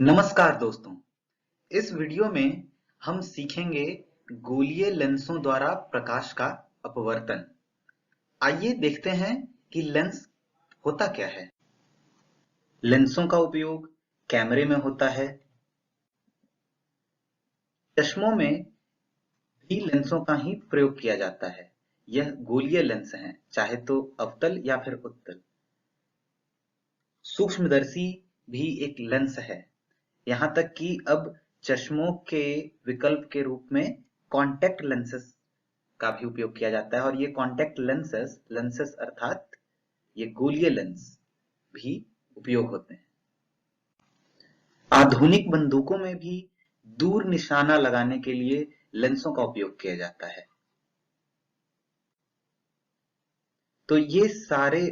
नमस्कार दोस्तों, इस वीडियो में हम सीखेंगे गोलीय लेंसों द्वारा प्रकाश का अपवर्तन। आइए देखते हैं कि लेंस होता क्या है। लेंसों का उपयोग कैमरे में होता है। चश्मों में भी लेंसों का ही प्रयोग किया जाता है। यह गोलीय लेंस हैं, चाहे तो अवतल या फिर उत्तल। सूक्ष्मदर्शी भी एक लेंस है। यहां तक कि अब चश्मों के विकल्प के रूप में कॉन्टैक्ट लेंसेस का भी उपयोग किया जाता है, और ये कॉन्टैक्ट लेंसेस अर्थात ये गोलीय लेंस भी उपयोग होते हैं। आधुनिक बंदूकों में भी दूर निशाना लगाने के लिए लेंसों का उपयोग किया जाता है। तो ये सारे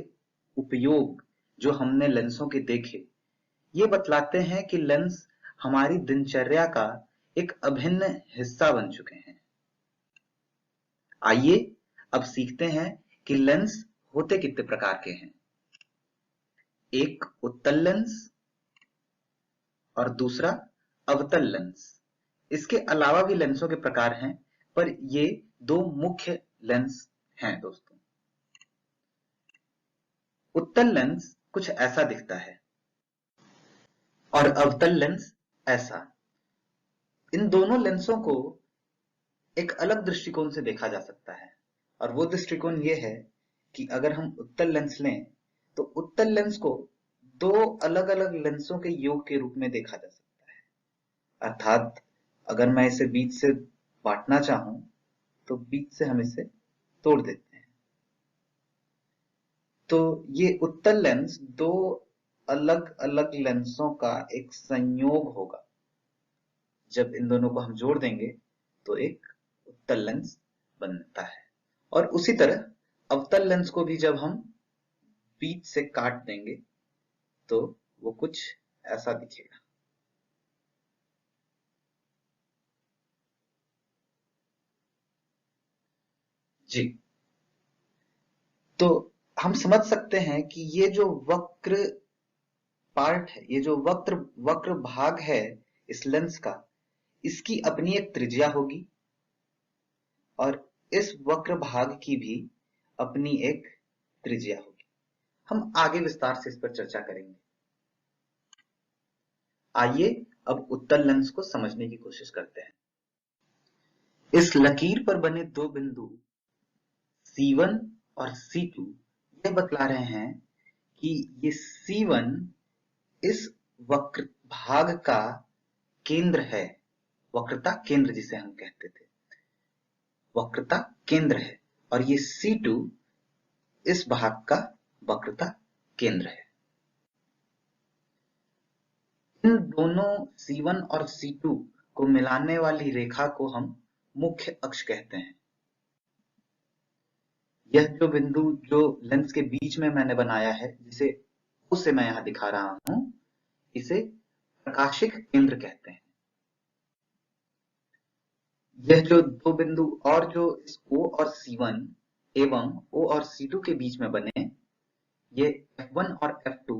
उपयोग जो हमने लेंसों के देखे, ये बतलाते हैं कि लेंस हमारी दिनचर्या का एक अभिन्न हिस्सा बन चुके हैं। आइए अब सीखते हैं कि लेंस होते कितने प्रकार के हैं। एक उत्तल लेंस और दूसरा अवतल लेंस। इसके अलावा भी लेंसों के प्रकार हैं, पर ये दो मुख्य लेंस हैं दोस्तों। उत्तल लेंस कुछ ऐसा दिखता है और अवतल लेंस ऐसा। इन दोनों लेंसों को एक अलग दृष्टिकोण से देखा जा सकता है, और वो दृष्टिकोण ये है कि अगर हम उत्तल लेंस लें तो उत्तल लेंस को दो अलग अलग लेंसों के योग के रूप में देखा जा सकता है। अर्थात अगर मैं इसे बीच से बांटना चाहूं तो बीच से हम इसे तोड़ देते हैं। तो ये उत्तल लेंस दो अलग अलग लेंसों का एक संयोग होगा। जब इन दोनों को हम जोड़ देंगे तो एक उत्तल लेंस बनता है। और उसी तरह अवतल लेंस को भी जब हम बीच से काट देंगे तो वो कुछ ऐसा दिखेगा। जी, तो हम समझ सकते हैं कि ये जो वक्र पार्ट है, ये जो वक्र वक्र भाग है इस लेंस का, इसकी अपनी एक त्रिज्या होगी और इस वक्र भाग की भी अपनी एक त्रिज्या होगी। हम आगे विस्तार से इस पर चर्चा करेंगे। आइए अब उत्तल लेंस को समझने की कोशिश करते हैं। इस लकीर पर बने दो बिंदु C1 और C2 यह बतला रहे हैं कि ये C1 इस वक्र भाग का केंद्र है। वक्रता केंद्र जिसे हम कहते थे, वक्रता केंद्र है, और ये C2 इस भाग का वक्रता केंद्र है। इन दोनों C1 और C2 को मिलाने वाली रेखा को हम मुख्य अक्ष कहते हैं। यह जो बिंदु जो लेंस के बीच में मैंने बनाया है, जिसे उसे मैं यहां दिखा रहा हूं, इसे प्रकाशिक केंद्र कहते हैं। यह जो दो बिंदु और जो इस O और C1 एवं O और C2 के बीच में बने, ये F1 और F2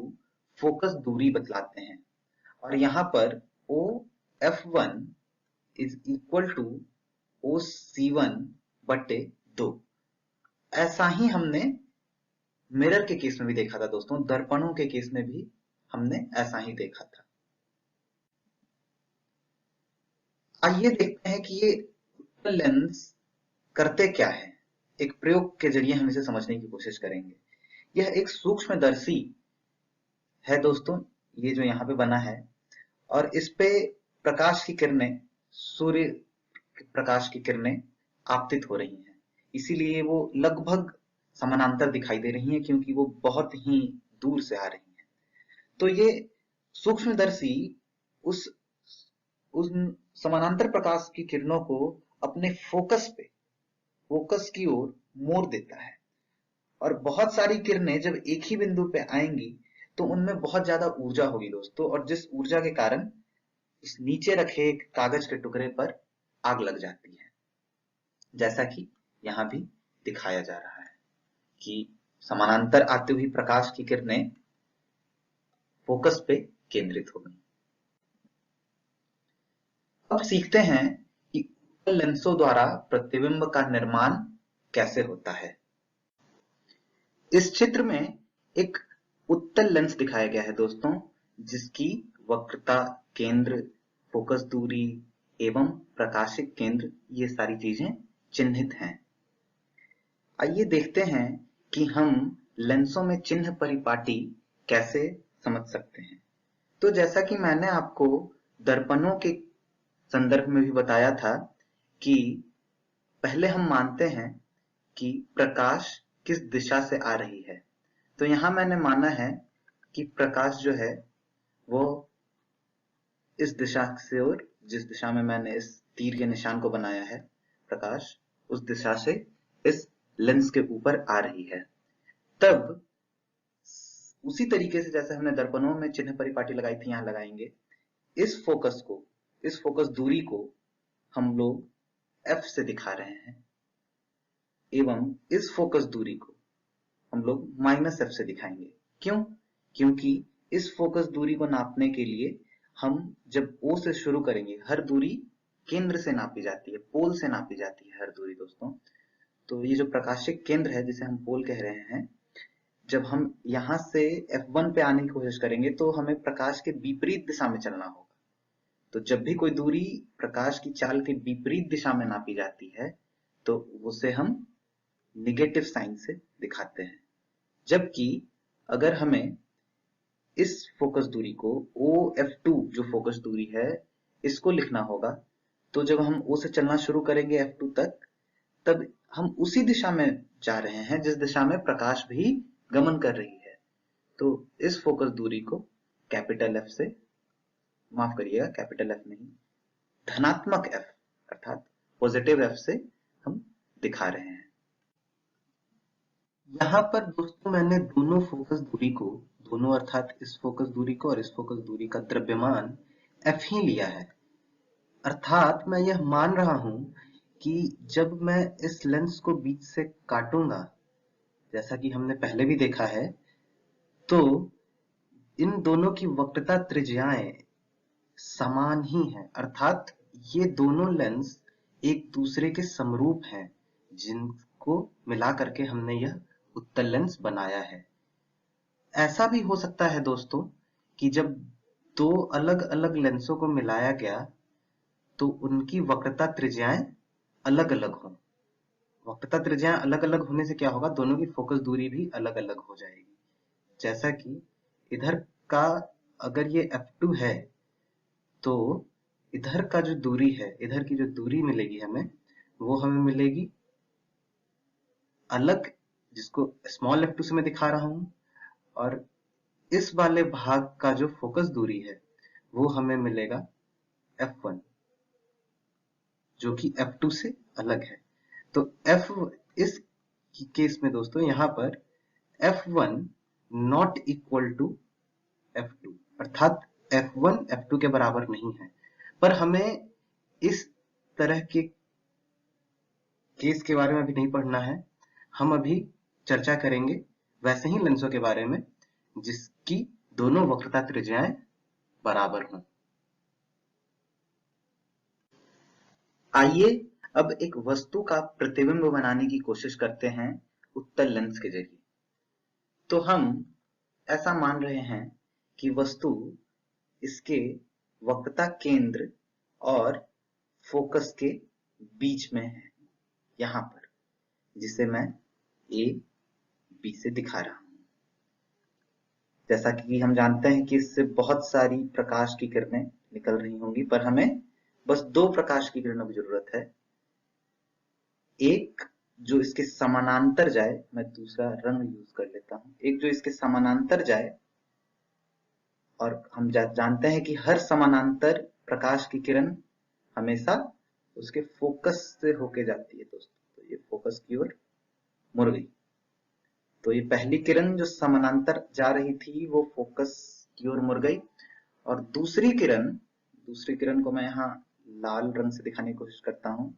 फोकस दूरी बतलाते हैं। और यहां पर OF1 is equal to OC1 बटे 2। ऐसा ही हमने मिरर के केस में भी देखा था दोस्तों, दर्पणों के केस में भी हमने ऐसा ही देखा था। आइए देखते हैं कि ये उत्तल लेंस करते क्या है। एक प्रयोग के जरिए हम इसे समझने की कोशिश करेंगे। यह एक सूक्ष्मदर्शी है दोस्तों, ये जो यहाँ पे बना है, और इस पे प्रकाश की किरणें, सूर्य प्रकाश की किरणें आपतित हो रही हैं। इसीलिए वो लगभग समानांतर दिखाई दे रही हैं, क्योंकि वो बहुत ही दूर से आ रही हैं। तो ये सूक्ष्मदर्शी उस उन समानांतर प्रकाश की किरणों को अपने फोकस की ओर मोड़ देता है। और बहुत सारी किरणें जब एक ही बिंदु पे आएंगी तो उनमें बहुत ज्यादा ऊर्जा होगी दोस्तों, और जिस ऊर्जा के कारण इस नीचे रखे एक कागज के टुकड़े पर आग लग जाती है, जैसा कि यहां भी दिखाया जा रहा है कि समानांतर आती हुई प्रकाश की किरणें फोकस पे केंद्रित हो गई। अब सीखते हैं कि उत्तल लेंसों द्वारा प्रतिबिंब का निर्माण कैसे होता है। इस चित्र में एक उत्तल लेंस दिखाया गया है दोस्तों, जिसकी वक्रता, केंद्र, फोकस दूरी एवं प्रकाशिक केंद्र ये सारी चीजें चिन्हित हैं। आइए देखते हैं कि हम लेंसों में चिन्ह परिपाटी कैसे समझ सकते हैं। तो जैसा कि मैंने आपको दर्पणों के संदर्भ में भी बताया था कि पहले हम मानते हैं कि प्रकाश किस दिशा से आ रही है। तो यहां मैंने माना है कि प्रकाश जो है वो इस दिशा से, और जिस दिशा में मैंने इस तीर के निशान को बनाया है, प्रकाश उस दिशा से इस लेंस के ऊपर आ रही है। तब उसी तरीके से जैसे हमने दर्पणों में चिन्ह परिपाटी लगाई थी, यहां लगाएंगे। इस फोकस दूरी को हम लोग F से दिखा रहे हैं, एवं इस फोकस दूरी को हम लोग -F से दिखाएंगे। क्यों? क्योंकि इस फोकस दूरी को नापने के लिए हम जब O से शुरू करेंगे, हर दूरी केंद्र से नापी जाती है, पोल से नापी जाती है हर दूरी दोस्तों। तो ये जो प्रकाशिक केंद्र है जिसे हम पोल कह रहे हैं, जब हम यहां से F1 पे आने की कोशिश करेंगे तो हमें प्रकाश के विपरीत दिशा में चलना होगा। तो जब भी कोई दूरी प्रकाश की चाल के विपरीत दिशा में नापी जाती है तो उसे हम निगेटिव साइन से दिखाते हैं। जबकि अगर हमें इस फोकस दूरी को OF2 जो फोकस दूरी है इसको लिखना होगा, तो जब हम O से चलना शुरू करेंगे F2 तक, तब हम उसी दिशा में जा रहे हैं जिस दिशा में प्रकाश भी गमन कर रही है। तो इस फोकस दूरी को कैपिटल F से, माफ करिएगा कैपिटल F नहीं, धनात्मक F अर्थात पॉजिटिव F से हम दिखा रहे हैं। यहाँ पर दोस्तों मैंने दोनों फोकस दूरी को, दोनों अर्थात इस फोकस दूरी को और इस फोकस दूरी का द्रव्यमान F ही लिया है। अर्थात मैं यह मान रहा हूं कि जब मैं इस लेंस को बीच से काटूंगा, जैसा कि हमने पहले भी देखा है, तो इन दोनों की वक्रता त्रिज्याएं समान ही हैं। अर्थात ये दोनों लेंस एक दूसरे के समरूप हैं, जिनको मिला करके हमने यह उत्तल लेंस बनाया है। ऐसा भी हो सकता है दोस्तों कि जब दो अलग अलग लेंसों को मिलाया गया तो उनकी वक्रता त्रिज्याएं अलग अलग हों। वक्रता त्रिज्याएं अलग अलग होने से क्या होगा, दोनों की फोकस दूरी भी अलग अलग हो जाएगी। जैसा कि इधर का अगर ये F2 है तो इधर का जो दूरी है, इधर की जो दूरी मिलेगी हमें, वो हमें मिलेगी अलग, जिसको स्मॉल f2 से मैं दिखा रहा हूं, और इस वाले भाग का जो फोकस दूरी है वो हमें मिलेगा f1, जो कि f2 से अलग है। तो इस केस में दोस्तों यहां पर f1 not equal to f2, अर्थात f1 f2 के बराबर नहीं है। पर हमें इस तरह के केस के बारे में अभी नहीं पढ़ना है, हम अभी चर्चा करेंगे वैसे ही लेंसों के बारे में जिसकी दोनों वक्रता त्रिज्याएं बराबर हों। आइए अब एक वस्तु का प्रतिबिंब बनाने की कोशिश करते हैं उत्तल लेंस के जरिए। तो हम ऐसा मान रहे हैं कि वस्तु इसके वक्रता केंद्र और फोकस के बीच में है, यहां पर, जिसे मैं A B से दिखा रहा हूं। जैसा कि हम जानते हैं कि इससे बहुत सारी प्रकाश की किरणें निकल रही होंगी, पर हमें बस दो प्रकाश की किरणों की जरूरत है। एक जो इसके समानांतर जाए, मैं दूसरा रंग यूज कर लेता हूं, एक जो इसके समानांतर जाए, और हम जानते हैं कि हर समानांतर प्रकाश की किरण हमेशा उसके फोकस से होके जाती है दोस्तों। तो ये फोकस की ओर मुड़ गई। तो ये पहली किरण जो समानांतर जा रही थी वो फोकस की ओर मुड़ गई, और दूसरी किरण को मैं यहाँ लाल रंग से दिखाने की कोशिश करता हूं।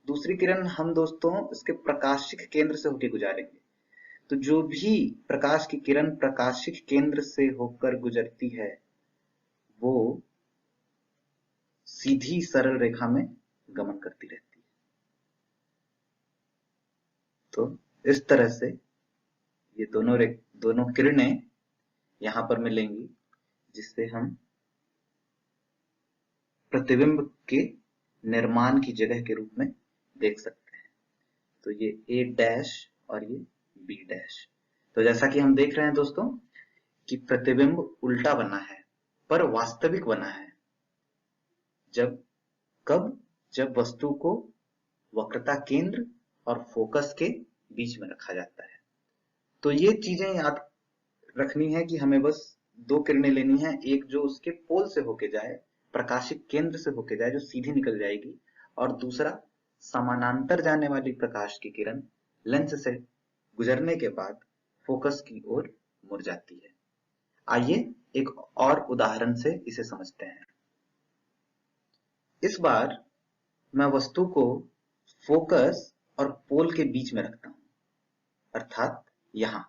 दूसरी किरण हम दोस्तों इसके प्रकाशिक केंद्र से होकर गुजारेंगे। तो जो भी प्रकाश की किरण प्रकाशिक केंद्र से होकर गुजरती है वो सीधी सरल रेखा में गमन करती रहती है। तो इस तरह से ये दोनों किरणें यहां पर मिलेंगी, जिससे हम प्रतिबिंब के निर्माण की जगह के रूप में देख सकते हैं। तो ये ए डैश और ये बी डैश। तो जैसा कि हम देख रहे हैं दोस्तों कि प्रतिबिंब उल्टा बना है पर वास्तविक बना है। जब वस्तु को वक्रता केंद्र और फोकस के बीच में रखा जाता है। तो ये चीजें याद रखनी है कि हमें बस दो किरणें लेनी है, एक जो उसके पोल से होके जाए, प्रकाशिक केंद्र से होके जाए, जो सीधी निकल जाएगी, और दूसरा समानांतर जाने वाली प्रकाश की किरण लेंस से गुजरने के बाद फोकस की ओर मुड़ जाती है। आइए एक और उदाहरण से इसे समझते हैं। इस बार मैं वस्तु को फोकस और पोल के बीच में रखता हूं, अर्थात यहां।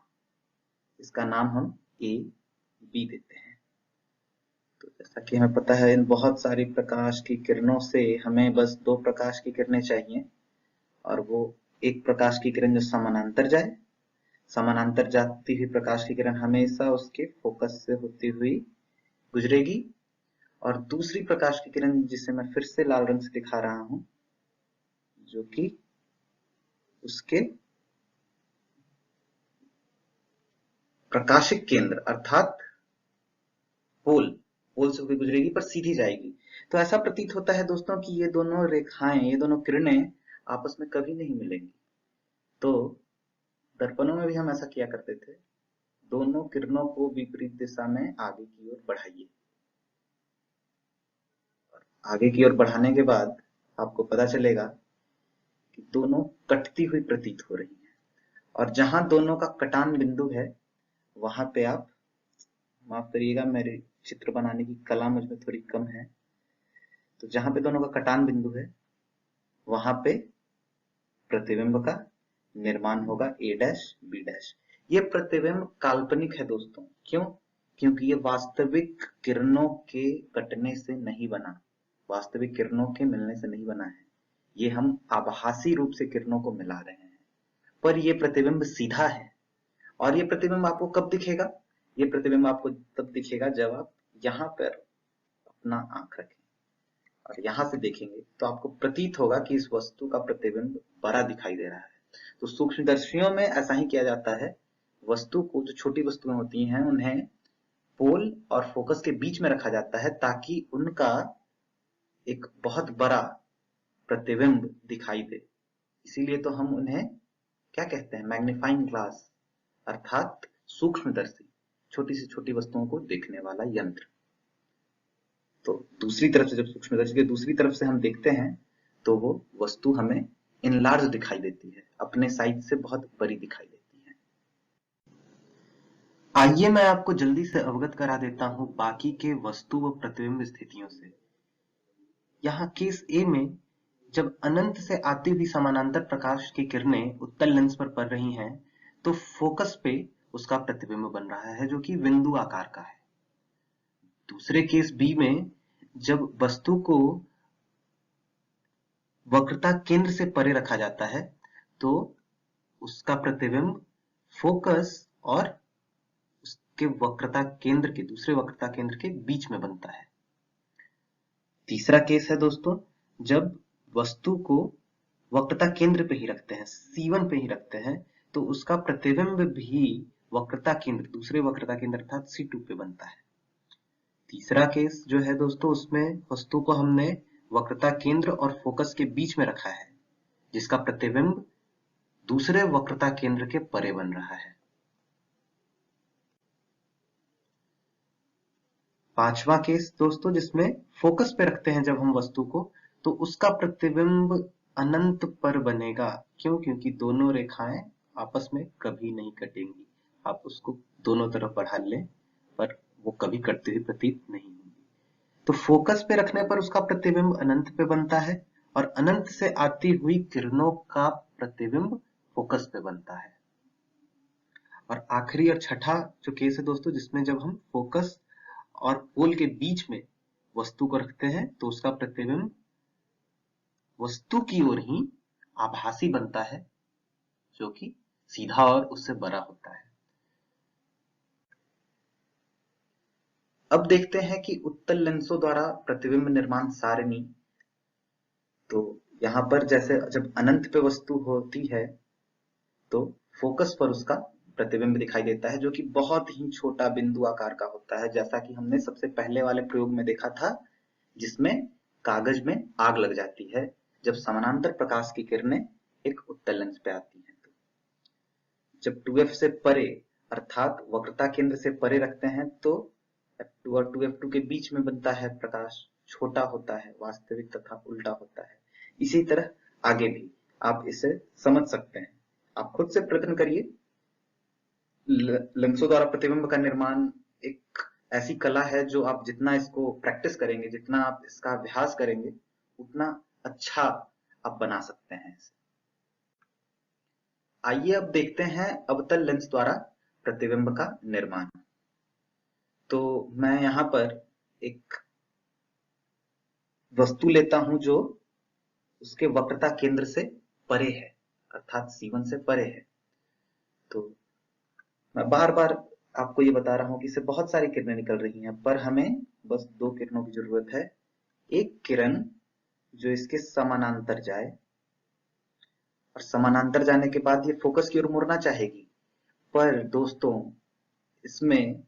इसका नाम हम ए बी देते हैं। तो जैसा कि हमें पता है, इन बहुत सारी प्रकाश की किरणों से हमें बस दो प्रकाश की किरणें चाहिए, और वो एक प्रकाश की किरण जो समानांतर जाए, समानांतर जाती हुई प्रकाश की किरण हमेशा उसके फोकस से होती हुई गुजरेगी, और दूसरी प्रकाश की किरण जिसे मैं फिर से लाल रंग से दिखा रहा हूं, जो कि उसके प्रकाशिक केंद्र अर्थात पोल से होकर गुजरेगी पर सीधी जाएगी। तो ऐसा प्रतीत होता है दोस्तों कि ये दोनों रेखाएं, ये दोनों किरणें आपस में कभी नहीं मिलेंगी। तो दर्पणों में भी हम ऐसा किया करते थे, दोनों किरणों को विपरीत दिशा में आगे की ओर बढ़ाइए, आगे की ओर बढ़ाने के बाद आपको पता चलेगा कि दोनों कटती हुई प्रतीत हो रही है, और जहां दोनों का कटान बिंदु है वहां पे आप, माफ करिएगा मेरे चित्र बनाने की कला मुझ में थोड़ी कम है, तो जहां पे दोनों का कटान बिंदु है वहां पे प्रतिबिंब का निर्माण होगा ए डैश बी डैश। ये प्रतिबिंब काल्पनिक है दोस्तों। क्यों? क्योंकि ये वास्तविक किरणों के कटने से नहीं बना, वास्तविक किरणों के मिलने से नहीं बना है। ये हम आभासी रूप से किरणों को मिला रहे हैं, पर ये प्रतिबिंब सीधा है। और ये प्रतिबिंब आपको कब दिखेगा? ये प्रतिबिंब आपको तब दिखेगा जब आप यहाँ पर अपना आंख रखें और यहां से देखेंगे तो आपको प्रतीत होगा कि इस वस्तु का प्रतिबिंब बड़ा दिखाई दे रहा है। तो सूक्ष्मदर्शियों में ऐसा ही किया जाता है। वस्तु को, जो छोटी वस्तुएं होती हैं, उन्हें पोल और फोकस के बीच में रखा जाता है ताकि उनका एक बहुत बड़ा प्रतिबिंब दिखाई दे। इसीलिए तो हम उन्हें क्या कहते हैं? मैग्नीफाइंग ग्लास, अर्थात सूक्ष्मदर्शी, छोटी से छोटी वस्तुओं को देखने वाला यंत्र। तो दूसरी तरफ से, जब सूक्ष्मदर्शी के दूसरी तरफ से हम देखते हैं तो वो वस्तु हमें इनलार्ज दिखाई देती है, अपने साइज से बहुत बड़ी दिखाई देती है। आइए मैं आपको जल्दी से अवगत करा देता हूं बाकी के वस्तु व प्रतिबिंब स्थितियों से। यहाँ केस ए में जब अनंत से आती हुई समानांतर प्रकाश की किरणें उत्तल लेंस पर पड़ रही हैं, तो फोकस पे उसका प्रतिबिंब बन रहा है जो कि बिंदु आकार का है। दूसरे केस बी में जब वस्तु को वक्रता केंद्र से परे रखा जाता है तो उसका प्रतिबिंब फोकस और उसके वक्रता केंद्र के, दूसरे वक्रता केंद्र के बीच में बनता है। तीसरा केस है दोस्तों, जब वस्तु को वक्रता केंद्र पे ही रखते हैं, C1 पे ही रखते हैं, तो उसका प्रतिबिंब भी वक्रता केंद्र, दूसरे वक्रता केंद्र अर्थात C2 पे बनता है। तीसरा केस जो है दोस्तों, उसमें वस्तु को हमने वक्रता केंद्र और फोकस के बीच में रखा है, जिसका प्रतिबिंब दूसरे वक्रता केंद्र के परे बन रहा है। पांचवा केस दोस्तों, जिसमें फोकस पे रखते हैं जब हम वस्तु को, तो उसका प्रतिबिंब अनंत पर बनेगा। क्यों? क्योंकि दोनों रेखाएं आपस में कभी नहीं कटेंगी। आप उसको दोनों तरफ बढ़ा लें पर वो कभी कटती हुई प्रतीत नहीं होगी। तो फोकस पे रखने पर उसका प्रतिबिंब अनंत पे बनता है, और अनंत से आती हुई किरणों का प्रतिबिंब फोकस पे बनता है। और आखिरी और छठा जो केस है दोस्तों, जिसमें जब हम फोकस और पोल के बीच में वस्तु को रखते हैं तो उसका प्रतिबिंब वस्तु की ओर ही आभासी बनता है, जो कि सीधा और उससे बड़ा होता है। अब देखते हैं कि उत्तल लेंसों द्वारा प्रतिबिंब निर्माण सारणी। तो यहाँ पर जैसे जब अनंत पे वस्तु होती है तो फोकस पर उसका प्रतिबिंब दिखाई देता है, जो कि बहुत ही छोटा बिंदु आकार का होता है, जैसा कि हमने सबसे पहले वाले प्रयोग में देखा था, जिसमें कागज में आग लग जाती है जब समानांतर प्रकाश की किरणें एक उत्तल लेंस पे आती हैं। जब 2f से परे अर्थात वक्रता केंद्र से परे रखते हैं तो f2 और 2f2 के बीच में बनता है प्रकाश, छोटा होता है, वास्तविक तथा उल्टा होता है। इसी तरह आगे भी आप इसे समझ सकते हैं। आप खुद से प्रयत्न करिए। लेंसों द्वारा प्रतिबिंब का निर्माण एक ऐसी कला है जो आप जितना इसको प्रैक्टिस करेंगे, जितना आप इसका अभ्यास करेंगे, उतना अच्छा आप बना सकते हैं इसे। आइए अब देखते हैं अवतल लेंस द्वारा प्रतिबिंब का निर्माण। तो मैं यहाँ पर एक वस्तु लेता हूं जो उसके वक्रता केंद्र से परे है, अर्थात C1 से परे है। तो मैं बार बार आपको ये बता रहा हूं कि इससे बहुत सारी किरणें निकल रही हैं, पर हमें बस 2 किरणों की जरूरत है। एक किरण जो इसके समानांतर जाए, और समानांतर जाने के बाद ये फोकस की ओर मुड़ना चाहेगी। पर दोस्तों, इसमें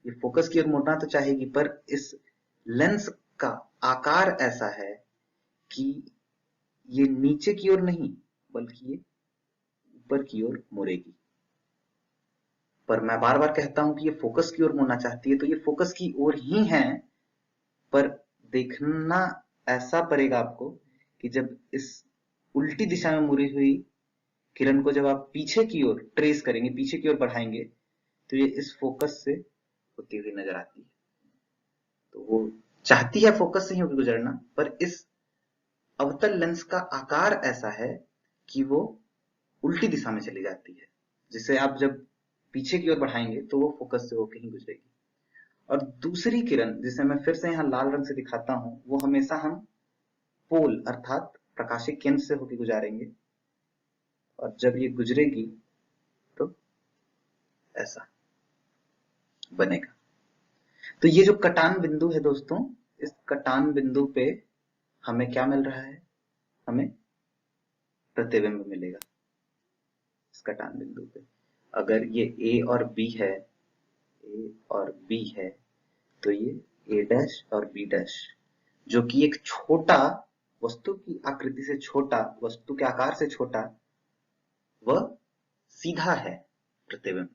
ये फोकस की ओर मुड़ना तो चाहेगी, पर इस लेंस का आकार ऐसा है कि ये नीचे की ओर नहीं बल्कि ये ऊपर की ओर मुड़ेगी। पर मैं बार बार कहता हूं कि ये फोकस की ओर मुड़ना चाहती है, तो ये फोकस की ओर ही है, पर देखना ऐसा पड़ेगा आपको कि जब इस उल्टी दिशा में मुड़ी हुई किरण को जब आप पीछे की ओर ट्रेस करेंगे, पीछे की ओर बढ़ाएंगे, तो ये इस फोकस से होती हुई नजर आती है। तो वो चाहती है फोकस से ही होकर गुजरना, पर इस अवतल लेंस का आकार ऐसा है कि वो उल्टी दिशा में चली जाती है, जिसे आप जब पीछे की ओर बढ़ाएंगे तो वो फोकस से होकर ही गुजरेगी। और दूसरी किरण, जिसे मैं फिर से यहाँ लाल रंग से दिखाता हूं, वो हमेशा हम पोल अर्थात प्रकाशिक केंद्र से होकर गुजारेंगे, और जब ये गुजरेगी तो ऐसा बनेगा। तो ये जो कटान बिंदु है दोस्तों, इस कटान बिंदु पे हमें क्या मिल रहा है? हमें प्रतिबिंब मिलेगा इस कटान बिंदु पे। अगर ये A और B है, A और B है, तो ये A डैश और B डैश, जो कि एक छोटा, वस्तु की आकृति से छोटा, वस्तु के आकार से छोटा, वह सीधा है प्रतिबिंब।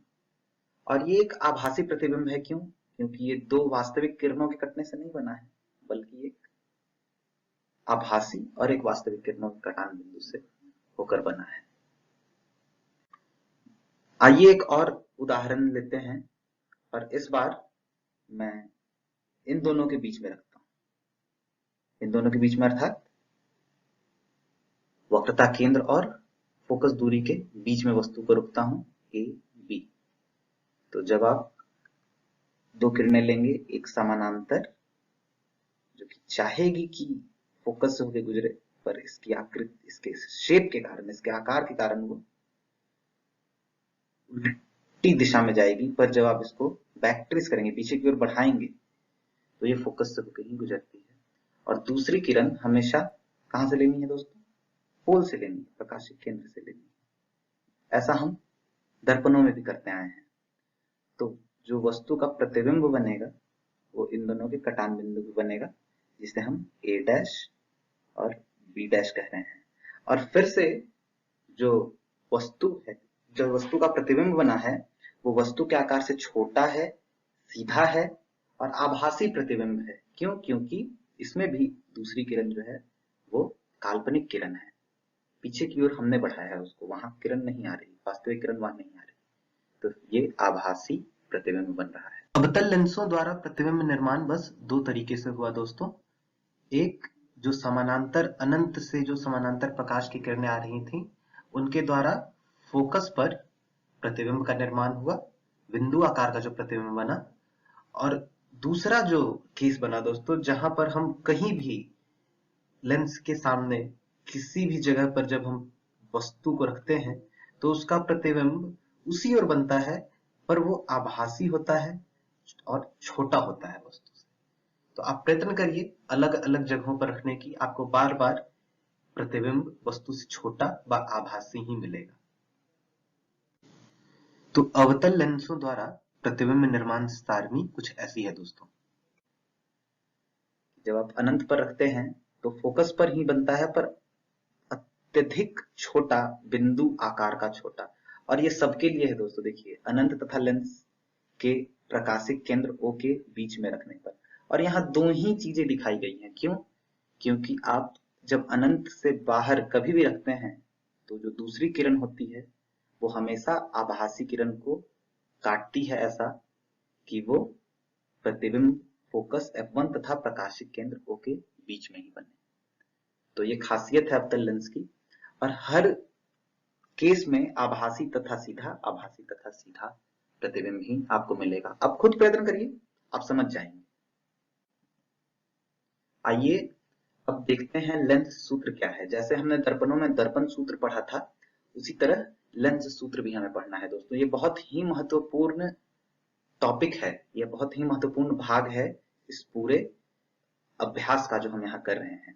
और ये एक आभासी प्रतिबिंब है। क्यों? क्योंकि ये दो वास्तविक किरणों के कटने से नहीं बना है, बल्कि एक आभासी और एक वास्तविक किरणों के कटान बिंदु से होकर बना है। आइए एक और उदाहरण लेते हैं, और इस बार मैं इन दोनों के बीच में रखता हूं। इन दोनों के बीच में अर्थात वक्रता केंद्र और फोकस दूरी के बीच में वस्तु को रखता हूं, A, B। तो जब आप दो किरणें लेंगे, एक समानांतर जो कि चाहेगी कि फोकस से होकर गुजरे, पर इसकी आकृति, इसके शेप के कारण, इसके आकार के कारण वो उल्टी दिशा में जाएगी। पर जब आप इसको बैक ट्रेस करेंगे, पीछे की ओर बढ़ाएंगे, तो ये फोकस से होकर ही गुजरती है। और दूसरी किरण हमेशा कहां से लेनी है दोस्तों? पोल से लेनी है, प्रकाशिक केंद्र से लेनी है। ऐसा हम दर्पणों में भी करते आए हैं। तो जो वस्तु का प्रतिबिंब बनेगा वो इन दोनों के कटान बिंदु पे बनेगा, जिसे हम A डैश और B डैश कह रहे हैं। और फिर से जो वस्तु है, जो वस्तु का प्रतिबिंब बना है, वो वस्तु के आकार से छोटा है, सीधा है और आभासी प्रतिबिंब है। क्यों? क्योंकि इसमें भी दूसरी किरण जो है वो काल्पनिक किरण है। पीछे की ओर हमने बढ़ाया है उसको, वहां किरण नहीं आ रही, वास्तविक किरण वहां नहीं आ रही, तो ये आभासी प्रतिबिंब बन रहा है। अवतल लेंसों द्वारा प्रतिबिंब निर्माण बस दो तरीके से हुआ दोस्तों। एक, जो समानांतर अनंत से जो समानांतर प्रकाश की किरणें आ रही थी, उनके द्वारा फोकस पर प्रतिबिंब का निर्माण हुआ, बिंदु आकार का जो प्रतिबिंब बना। और दूसरा जो केस बना दोस्तों, जहां पर हम कहीं भी लेंस के सामने किसी भी जगह पर जब हम वस्तु को रखते हैं तो उसका प्रतिबिंब उसी ओर बनता है, पर वो आभासी होता है और छोटा होता है वस्तु से। तो आप प्रयत्न करिए अलग अलग जगहों पर रखने की, आपको बार बार प्रतिबिंब वस्तु से छोटा व आभासी ही मिलेगा। तो अवतल लेंसों द्वारा प्रतिबिंब निर्माण सारणी कुछ ऐसी है दोस्तों। जब आप अनंत पर रखते हैं तो फोकस पर ही बनता है, पर अत्यधिक छोटा, बिंदु आकार का छोटा। और ये सबके लिए है दोस्तों। देखिए, अनंत तथा लेंस के प्रकाशिक केंद्र O के बीच में रखने पर। और यहाँ दो ही चीजें दिखाई गई हैं। क्यों? क्योंकि आप जब अनंत से बाहर कभी भी रखते हैं तो जो दूसरी किरण होती है वो हमेशा आभासी किरण को काटती है, ऐसा कि वो प्रतिबिंब फोकस F1 तथा प्रकाशिक केंद्र O के बीच में ही बने। तो ये खासियत है अवतल लेंस की। और हर केस में आभासी तथा सीधा प्रतिबिंब ही आपको मिलेगा। अब खुद प्रयत्न करिए, आप समझ जाएंगे। आइए अब देखते हैं लेंस सूत्र क्या है। जैसे हमने दर्पणों में दर्पण सूत्र पढ़ा था, उसी तरह लेंस सूत्र भी हमें पढ़ना है दोस्तों। ये बहुत ही महत्वपूर्ण टॉपिक है, ये बहुत ही महत्वपूर्ण भाग है इस पूरे अभ्यास का जो हम यहाँ कर रहे हैं।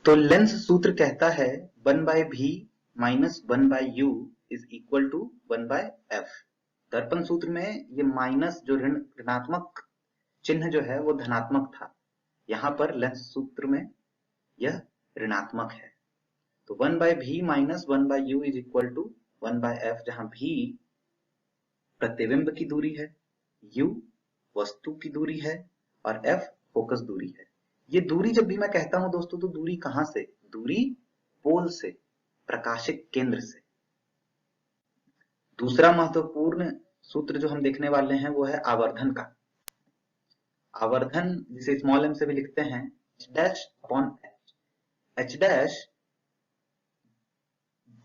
तो लेंस सूत्र कहता है 1/v minus 1/u is equal to 1/f। दर्पण सूत्र में ये माइनस जो ऋणात्मक चिन्ह जो है वो धनात्मक था, यहाँ पर लेंस सूत्र में यह ऋणात्मक है। तो 1/v minus 1/u is equal to 1/f, जहां v प्रतिबिंब की दूरी है, u वस्तु की दूरी है और f फोकस दूरी है। ये दूरी जब भी मैं कहता हूं दोस्तों, तो दूरी कहां से? दूरी पोल से, प्रकाशिक केंद्र से। दूसरा महत्वपूर्ण सूत्र जो हम देखने वाले हैं वो है आवर्धन का। आवर्धन जिसे स्मॉल m से भी लिखते हैं h' अपॉन h। h'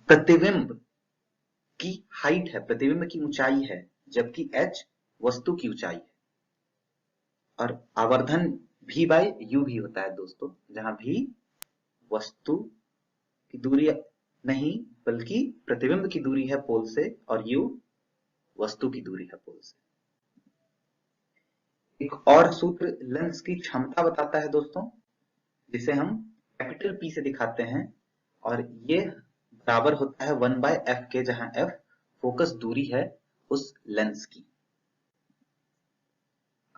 प्रतिबिंब की हाइट है, प्रतिबिंब की ऊंचाई है, जबकि h वस्तु की ऊंचाई है। और आवर्धन v/u भी होता है दोस्तों, जहां v वस्तु की दूरी नहीं बल्कि प्रतिबिंब की दूरी है पोल से, और u वस्तु की दूरी है पोल से। एक और सूत्र लेंस की क्षमता बताता है दोस्तों, जिसे हम कैपिटल P से दिखाते हैं, और ये बराबर होता है 1/f के, जहां f फोकस दूरी है उस लेंस की।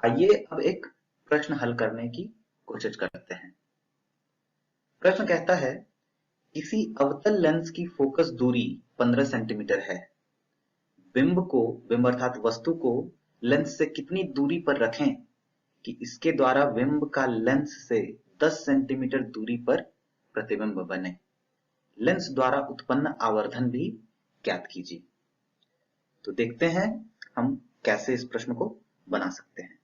आइए अब एक प्रश्न हल करने की कोशिश करते हैं। प्रश्न कहता है किसी अवतल लेंस की फोकस दूरी 15 सेंटीमीटर है। बिंब अर्थात वस्तु को लेंस से कितनी दूरी पर रखें कि इसके द्वारा बिंब का लेंस से 10 सेंटीमीटर दूरी पर प्रतिबिंब बने। लेंस द्वारा उत्पन्न आवर्धन भी ज्ञात कीजिए। तो देखते हैं हम कैसे इस प्रश्न को बना सकते हैं।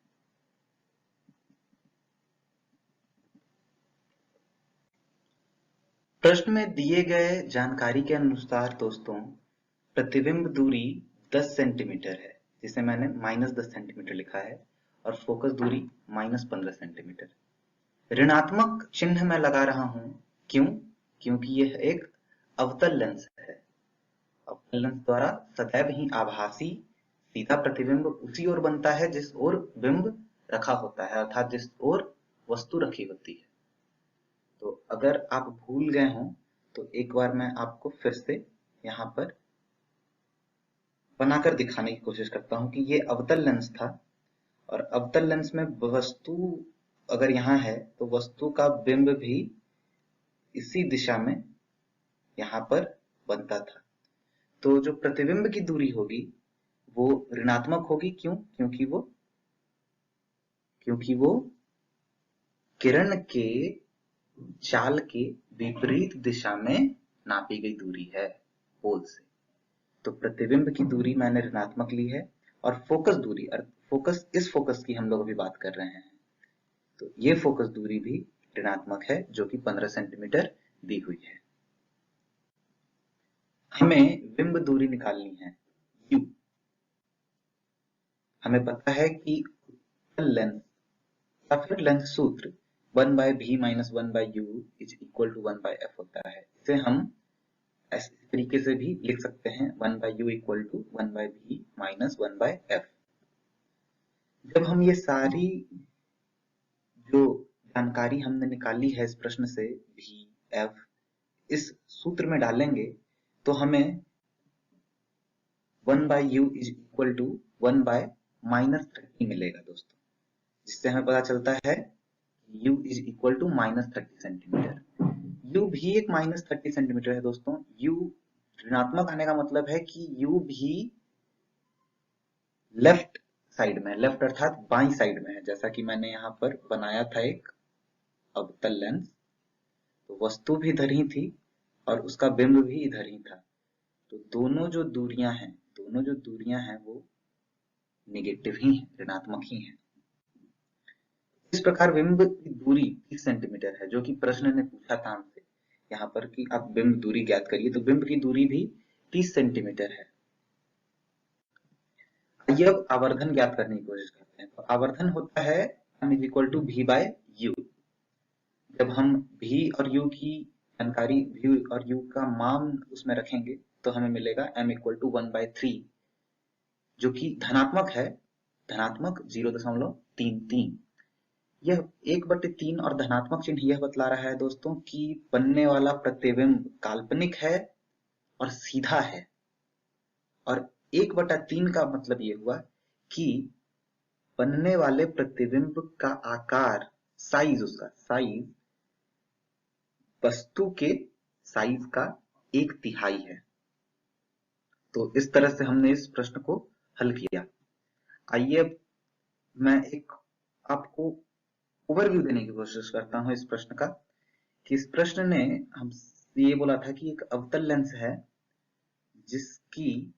प्रश्न में दिए गए जानकारी के अनुसार दोस्तों प्रतिबिंब दूरी 10 सेंटीमीटर है, जिसे मैंने -10 सेंटीमीटर लिखा है, और फोकस दूरी -15 सेंटीमीटर। ऋणात्मक चिन्ह मैं लगा रहा हूं, क्यों? क्योंकि यह एक अवतल लेंस है। अवतल लेंस द्वारा सदैव ही आभासी सीधा प्रतिबिंब उसी ओर बनता है जिस ओर बिंब रखा होता है, अर्थात जिस ओर वस्तु रखी होती है। तो अगर आप भूल गए हों तो एक बार मैं आपको फिर से यहाँ पर बनाकर दिखाने की कोशिश करता हूं कि ये अवतल लेंस था, और अवतल लेंस में वस्तु अगर यहाँ है तो वस्तु का बिंब भी इसी दिशा में यहाँ पर बनता था। तो जो प्रतिबिंब की दूरी होगी वो ऋणात्मक होगी। क्यों? क्योंकि वो किरण के चाल के विपरीत दिशा में नापी गई दूरी है पोल से। तो प्रतिबिंब की दूरी मैंने ऋणात्मक ली है, और फोकस दूरी, इस फोकस की हम लोग अभी बात कर रहे हैं, तो ये फोकस दूरी भी ऋणात्मक है, जो कि 15 सेंटीमीटर दी हुई है। हमें बिंब दूरी निकालनी है u। हमें पता है कि अवतल लेंथ या फिर लेंथ सूत्र 1/v minus 1/u is equal to 1/f होता है। इसे हम ऐसे तरीके से भी लिख सकते हैं 1/u equal to 1/v minus 1/f। जब हम ये सारी जो जानकारी हमने निकाली है इस प्रश्न से v f इस सूत्र में डालेंगे तो हमें 1/u इज इक्वल टू 1/-30 मिलेगा दोस्तों, जिससे हमें पता चलता है u is equal to -30 centimetre. u भी एक -30 सेंटीमीटर है दोस्तों। u ऋणात्मक आने का मतलब है कि u भी लेफ्ट साइड में, लेफ्ट अर्थात बाई साइड में है। जैसा कि मैंने यहाँ पर बनाया था एक अवतल लेंस, तो वस्तु भी इधर ही थी और उसका बिंब भी इधर ही था। तो दोनों जो दूरियां हैं वो नेगेटिव ही हैं, ऋणात्मक ही हैं। इस प्रकार बिंब की दूरी 30 सेंटीमीटर है, जो कि प्रश्न ने पूछा था हमसे यहाँ पर कि आप बिंब दूरी ज्ञात करिए, तो बिंब की दूरी भी 30 सेंटीमीटर है। आइए अब आवर्धन ज्ञात करने की कोशिश करते हैं। तो आवर्धन होता है m is equal to v/u। जब हम v और u की जानकारी, v और u का मान उसमें रखेंगे तो हमें मिलेगा m इक्वल टू 1/3, जो कि धनात्मक है, धनात्मक 0.33। यह 1/3 और धनात्मक चिन्ह यह बतला रहा है दोस्तों कि बनने वाला प्रतिबिंब काल्पनिक है और सीधा है। और 1/3 का मतलब ये हुआ कि बनने वाले प्रतिबिंब का आकार, साइज, उसका साइज वस्तु के साइज का 1/3 है। तो इस तरह से हमने इस प्रश्न को हल किया। आइए अब मैं एक आपको ओवरव्यू देने की कोशिश करता हूं इस प्रश्न का, कि इस प्रश्न ने हमसे ये बोला था कि एक अवतल लेंस है जिसकी,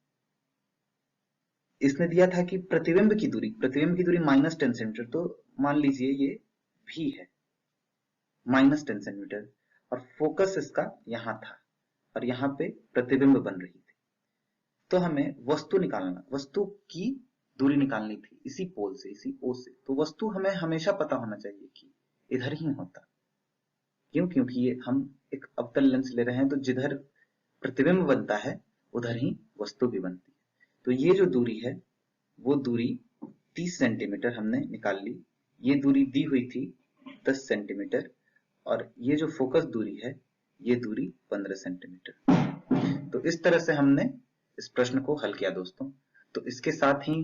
इसने दिया था कि प्रतिबिंब की दूरी -10 सेंटीमीटर। तो मान लीजिए ये v है, -10 सेंटीमीटर, और फोकस इसका यहाँ था और यहाँ पे प्रतिबिंब बन रही थी। तो हमें वस्तु की दूरी निकालनी थी इसी पोल से, इसी ओ से। तो वस्तु हमें हमेशा पता होना चाहिए कि इधर ही होता। क्यों? क्योंकि ये हम एक अवतल लेंस ले रहे हैं, तो जिधर प्रतिबिंब बनता है उधर ही वस्तु भी बनती है। तो ये जो दूरी है वो दूरी 30 सेंटीमीटर हमने निकाल ली। ये दूरी दी हुई थी 10 सेंटीमीटर, और ये जो फोकस दूरी है ये दूरी 15 सेंटीमीटर। तो इस तरह से हमने इस प्रश्न को हल किया दोस्तों। तो इसके साथ ही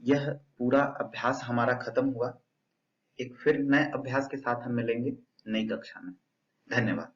यह पूरा अभ्यास हमारा खत्म हुआ। एक फिर नए अभ्यास के साथ हम मिलेंगे नई कक्षा में। धन्यवाद।